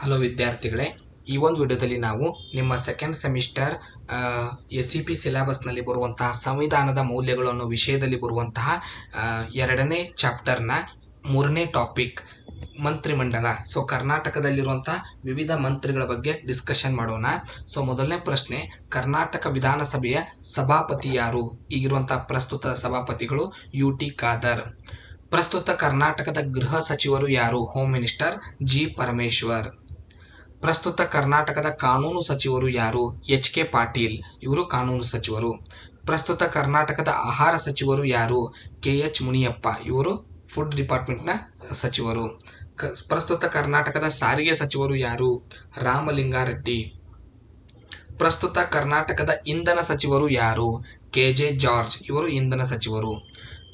Hello ವಿದ್ಯಾರ್ಥಿಗಳೇ, ಈ ಒಂದು ವಿಡಿಯೋದಲ್ಲಿ ನಾವು ನಿಮ್ಮ ಸೆಕೆಂಡ್ ಸೆಮಿಸ್ಟರ್ SCP ಸಿಲೆಬಸ್ನಲ್ಲಿ ಬರುವಂತಹ ಸಂವಿಧಾನದ ಮೌಲ್ಯಗಳು ಅನ್ನೋ ವಿಷಯದಲ್ಲಿ ಬರುವಂತಹ ಎರಡನೇ ಚಾಪ್ಟರ್ನ ಮೂರನೇ ಟಾಪಿಕ್ ಮಂತ್ರಿಮಂಡಲ. ಸೊ ಕರ್ನಾಟಕದಲ್ಲಿರುವಂತಹ ವಿವಿಧ ಮಂತ್ರಿಗಳ ಬಗ್ಗೆ ಡಿಸ್ಕಷನ್ ಮಾಡೋಣ. ಸೊ ಮೊದಲನೇ ಪ್ರಶ್ನೆ, ಕರ್ನಾಟಕ ವಿಧಾನಸಭೆಯ ಸಭಾಪತಿ ಯಾರು? ಈಗಿರುವಂತಹ ಪ್ರಸ್ತುತ ಸಭಾಪತಿಗಳು UT ಖಾದರ್. ಪ್ರಸ್ತುತ ಕರ್ನಾಟಕದ ಗೃಹ ಸಚಿವರು ಯಾರು? Home minister G Parameshwar. ಪ್ರಸ್ತುತ ಕರ್ನಾಟಕದ ಕಾನೂನು ಸಚಿವರು ಯಾರು? HK ಪಾಟೀಲ್, ಇವರು ಕಾನೂನು ಸಚಿವರು. ಪ್ರಸ್ತುತ ಕರ್ನಾಟಕದ ಆಹಾರ ಸಚಿವರು ಯಾರು? KH ಮುನಿಯಪ್ಪ, ಇವರು ಫುಡ್ ಡಿಪಾರ್ಟ್ಮೆಂಟ್ನ ಸಚಿವರು. ಪ್ರಸ್ತುತ ಕರ್ನಾಟಕದ ಸಾರಿಗೆ ಸಚಿವರು ಯಾರು? ರಾಮಲಿಂಗಾರೆಡ್ಡಿ. ಪ್ರಸ್ತುತ ಕರ್ನಾಟಕದ ಇಂಧನ ಸಚಿವರು ಯಾರು? KJ ಜಾರ್ಜ್, ಇವರು ಇಂಧನ ಸಚಿವರು.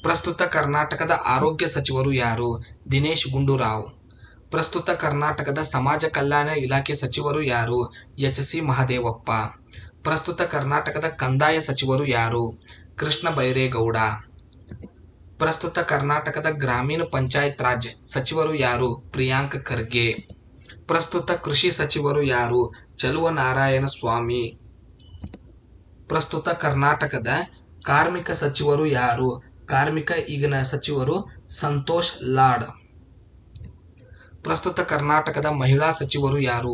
ಪ್ರಸ್ತುತ ಕರ್ನಾಟಕದ ಆರೋಗ್ಯ ಸಚಿವರು ಯಾರು? ದಿನೇಶ್ ಗುಂಡೂರಾವ್. ಪ್ರಸ್ತುತ ಕರ್ನಾಟಕದ ಸಮಾಜ ಕಲ್ಯಾಣ ಇಲಾಖೆ ಸಚಿವರು ಯಾರು? HC ಮಹದೇವಪ್ಪ. ಪ್ರಸ್ತುತ ಕರ್ನಾಟಕದ ಕಂದಾಯ ಸಚಿವರು ಯಾರು? ಕೃಷ್ಣ ಬೈರೇಗೌಡ. ಪ್ರಸ್ತುತ ಕರ್ನಾಟಕದ ಗ್ರಾಮೀಣ ಪಂಚಾಯತ್ ರಾಜ್ ಸಚಿವರು ಯಾರು? ಪ್ರಿಯಾಂಕ್ ಖರ್ಗೆ. ಪ್ರಸ್ತುತ ಕೃಷಿ ಸಚಿವರು ಯಾರು? ಚಲುವನಾರಾಯಣ ಸ್ವಾಮಿ. ಪ್ರಸ್ತುತ ಕರ್ನಾಟಕದ ಕಾರ್ಮಿಕ ಸಚಿವರು ಯಾರು? ಕಾರ್ಮಿಕ ಈಗಿನ ಸಚಿವರು ಸಂತೋಷ್ ಲಾಡ್. ಪ್ರಸ್ತುತ ಕರ್ನಾಟಕದ ಮಹಿಳಾ ಸಚಿವರು ಯಾರು?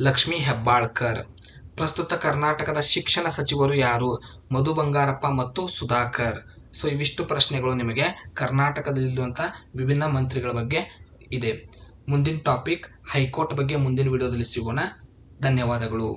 ಲಕ್ಷ್ಮೀ ಹೆಬ್ಬಾಳ್ಕರ್. ಪ್ರಸ್ತುತ ಕರ್ನಾಟಕದ ಶಿಕ್ಷಣ ಸಚಿವರು ಯಾರು? ಮಧು ಬಂಗಾರಪ್ಪ ಮತ್ತು ಸುಧಾಕರ್. ಸೊ ಇವಿಷ್ಟು ಪ್ರಶ್ನೆಗಳು ನಿಮಗೆ ಕರ್ನಾಟಕದಲ್ಲಿರುವಂತಹ ವಿಭಿನ್ನ ಮಂತ್ರಿಗಳ ಬಗ್ಗೆ ಇದೆ. ಮುಂದಿನ ಟಾಪಿಕ್ ಹೈಕೋರ್ಟ್ ಬಗ್ಗೆ ಮುಂದಿನ ವಿಡಿಯೋದಲ್ಲಿ ಸಿಗೋಣ. ಧನ್ಯವಾದಗಳು.